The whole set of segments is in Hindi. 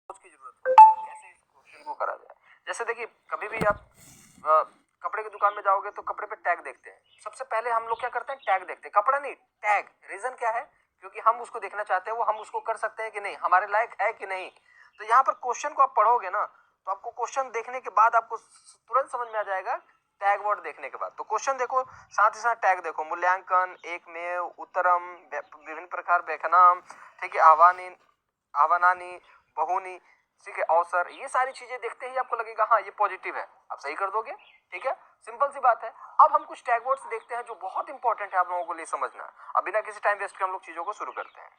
की जरूरत होगी कैसे इस क्वेश्चन को करा जाए। जैसे देखिए कभी भी आप कपड़े की दुकान में जाओगे तो कपड़े पे टैग देखते हैं। सबसे पहले हम लोग क्या करते हैं, टैग देखते हैं, कपड़ा नहीं टैग। रीजन क्या है, क्योंकि हम उसको देखना चाहते हैं वो हम उसको कर सकते हैं कि नहीं, हमारे लायक है कि नहीं। तो यहाँ पर क्वेश्चन को आप पढ़ोगे ना तो आपको क्वेश्चन देखने के बाद आपको तुरंत समझ में आ जाएगा, टैग वर्ड देखने के बाद। तो क्वेश्चन देखो साथ ही साथ टैग देखो, मूल्यांकन, एक में उत्तरम, विभिन्न प्रकार व्याख्यानाम, ठीक है, आह्वानानी, बहुनी, ठीक है, अवसर, ये सारी चीजें देखते ही आपको लगेगा हाँ ये पॉजिटिव है, आप सही कर दोगे। ठीक है, सिंपल सी बात है। अब हम कुछ टैग वर्ड्स देखते हैं जो बहुत इंपॉर्टेंट है आप लोगों को लिए समझना। अब बिना किसी टाइम वेस्ट के हम लोग चीजों को शुरू करते हैं।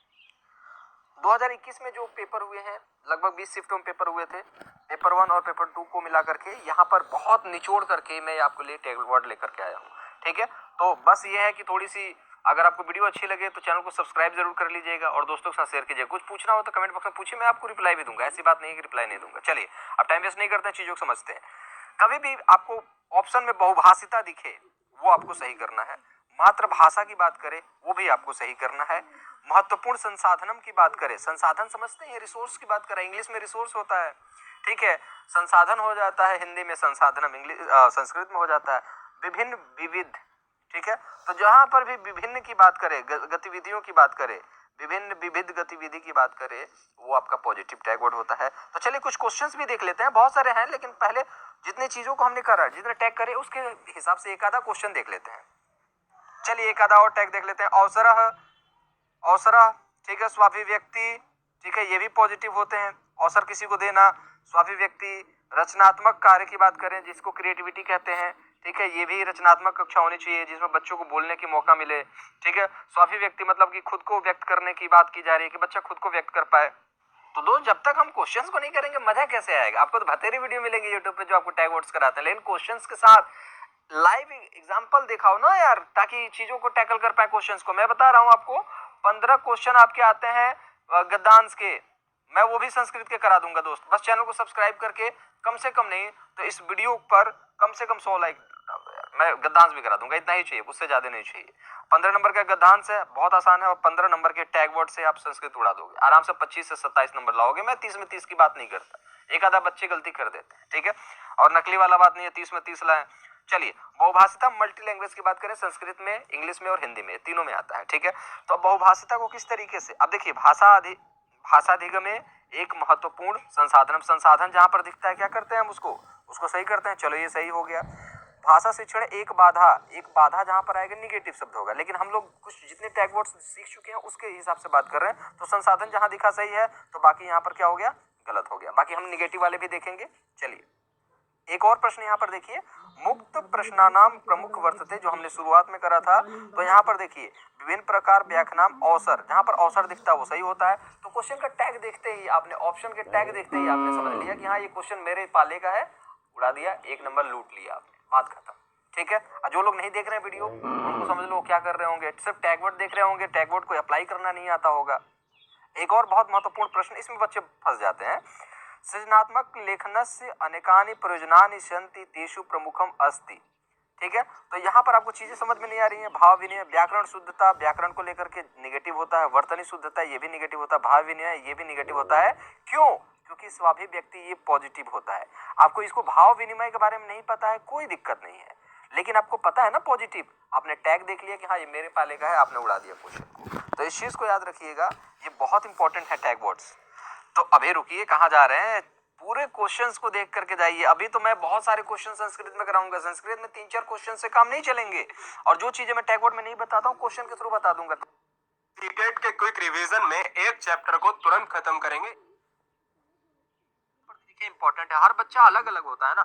2021 में जो पेपर हुए हैं, लगभग 20 शिफ्टों में पेपर हुए थे, पेपर 1 और पेपर 2 को मिला करके यहाँ पर बहुत निचोड़ करके मैं आपको लिए टैग वर्ड लेकर के आया हूँ। ठीक है, तो बस ये है कि थोड़ी सी अगर आपको वीडियो अच्छी लगे तो चैनल को सब्सक्राइब जरूर कर लीजिएगा और दोस्तों के साथ शेयर कीजिए। कुछ पूछना हो तो कमेंट बॉक्स में पूछिए, मैं आपको रिप्लाई भी दूंगा, ऐसी बात नहीं है कि रिप्लाई नहीं दूंगा। चलिए अब टाइम वेस्ट नहीं करते हैं, चीजों को समझते हैं। कभी भी आपको ऑप्शन में बहुभाषिता दिखे वो आपको सही करना है, मातृभाषा की बात करें वो भी आपको सही करना है, महत्वपूर्ण संसाधनम की बात करें, संसाधन समझते हैं, रिसोर्स की बात करें, इंग्लिश में रिसोर्स होता है, ठीक है, संसाधन हो जाता है हिंदी में, संसाधनम इंग्लिश संस्कृत में हो जाता है, विभिन्न विविध। ठीक है, तो जहां पर भी विभिन्न की बात करें, गतिविधियों की बात करें, विभिन्न विविध गतिविधि की बात करें, वो आपका पॉजिटिव टैग वर्ड होता है। तो चलिए कुछ क्वेश्चंस भी देख लेते हैं, बहुत सारे हैं लेकिन पहले जितनी चीजों को हमने करा, जितने टैग करे उसके हिसाब से एक आधा क्वेश्चन देख लेते हैं। चलिए एक आधा और टैग देख लेते हैं। अवसर, अवसर, ठीक है, स्वाभिव्यक्ति, ठीक है, ये भी पॉजिटिव होते हैं, अवसर किसी को देना, स्वाभिव्यक्ति। रचनात्मक कार्य की बात करें जिसको क्रिएटिविटी कहते हैं, ठीक है, ये भी रचनात्मक कक्षा होनी चाहिए जिसमें बच्चों को बोलने की मौका मिले। ठीक है, स्वाभिव्यक्ति मतलब कि खुद को व्यक्त करने की बात की जा रही है कि बच्चा खुद को व्यक्त कर पाए। तो दोस्त जब तक हम क्वेश्चंस को नहीं करेंगे मजा कैसे आएगा। आपको तो बतेरी वीडियो मिलेंगे यूट्यूब पे जो आपको टैग वर्ड्स कराते हैं, लेकिन क्वेश्चंस के साथ लाइव एग्जांपल दिखाओ ना यार, ताकि चीजों को टैकल कर पाए क्वेश्चंस को। मैं बता रहा हूं आपको 15 क्वेश्चन आपके आते हैं गद्यांश के, मैं वो भी संस्कृत के करा दूंगा दोस्त। बस चैनल को सब्सक्राइब करके कम से कम नहीं तो इस वीडियो पर कम से कम 100 लाइक डाल दो यार, मैं गद्यांश भी करा दूंगा, इतना ही चाहिए, उससे ज्यादा नहीं चाहिए। 15 नंबर का गद्यांश है, बहुत आसान है, और 15 नंबर के टैग वर्ड से आप संस्कृत उड़ा दोगे आराम से, 25 से 27 नंबर लाओगे। मैं 30 में 30 की बात नहीं करता, एक आधा बच्चे गलती कर देते हैं, ठीक है, और नकली वाला बात नहीं है 30 में 30 लाए। चलिए बहुभाषिता, मल्टी लैंग्वेज की बात करें, संस्कृत में, इंग्लिश में और हिंदी में, तीनों में आता है। ठीक है, तो बहुभाषिता को किस तरीके से, अब देखिए भाषाधिगम में एक महत्वपूर्ण संसाधन, संसाधन जहां पर दिखता है क्या करते हैं हम उसको सही करते हैं। चलो ये सही हो गया। भाषा शिक्षण एक बाधा, एक बाधा जहां पर आएगा निगेटिव शब्द होगा, लेकिन हम लोग कुछ जितने टैग वर्ड्स सीख चुके हैं उसके हिसाब से बात कर रहे हैं। तो संसाधन जहां दिखा सही है तो बाकी यहाँ पर क्या हो गया, गलत हो गया। बाकी हम निगेटिव वाले भी देखेंगे। चलिए एक और प्रश्न यहाँ पर देखिए, मुक्त प्रश्नानाम प्रमुख वर्तते, जो हमने शुरुआत में करा था। तो यहाँ पर देखिए विभिन्न प्रकार व्याख्यानाम अवसर, जहां पर अवसर दिखता है वो सही होता है। तो क्वेश्चन का टैग देखते ही आपने, ऑप्शन के टैग देखते ही आपने समझ लिया कि हाँ ये क्वेश्चन मेरे पाले का है, उड़ा दिया, एक नंबर लूट लिया आपने, बात खत्म। ठीक है, और जो लोग नहीं देख रहे हैं वीडियो उनको समझ लो क्या कर रहे होंगे, सिर्फ टैग वर्ड देख रहे होंगे, टैग वर्ड को अप्लाई करना नहीं आता होगा। एक और बहुत महत्वपूर्ण प्रश्न, इसमें बच्चे फंस जाते हैं, सृजनात्मक लेखनस्य अनेकानि प्रयोजनानि सन्ति तेषु प्रमुखम अस्ति। ठीक है, तो यहाँ पर आपको चीजें समझ में नहीं आ रही हैं। भाव विनय, व्याकरण शुद्धता, व्याकरण को लेकर के निगेटिव होता है, वर्तनी शुद्धता ये भी निगेटिव होता है, भाव विनय ये भी निगेटिव होता है। क्यों, क्योंकि स्वाभिव्यक्ति ये पॉजिटिव होता है। आपको इसको भाव विनिमय के बारे में नहीं पता है कोई दिक्कत नहीं है, लेकिन आपको पता है ना पॉजिटिव, आपने टैग देख लिया कि हाँ ये मेरे पाले का है, आपने उड़ा दिया क्वेश्चन को। तो इस चीज को याद रखिएगा, ये बहुत इंपॉर्टेंट है टैग वर्ड्स। तो अभी रुकिए, कहाँ जा रहे हैं, पूरे क्वेश्चंस को देख करके जाइए। अभी तो मैं बहुत सारे क्वेश्चन संस्कृत में कराऊंगा, संस्कृत में 3-4 क्वेश्चन से काम नहीं चलेंगे, और जो चीजें मैं टैग वर्ड में नहीं बताता हूँ क्वेश्चन के थ्रू बता दूंगा। टेट के क्विक रिवीजन में एक चैप्टर को तुरंत खत्म करेंगे। इंपॉर्टेंट है, हर बच्चा अलग अलग होता है ना।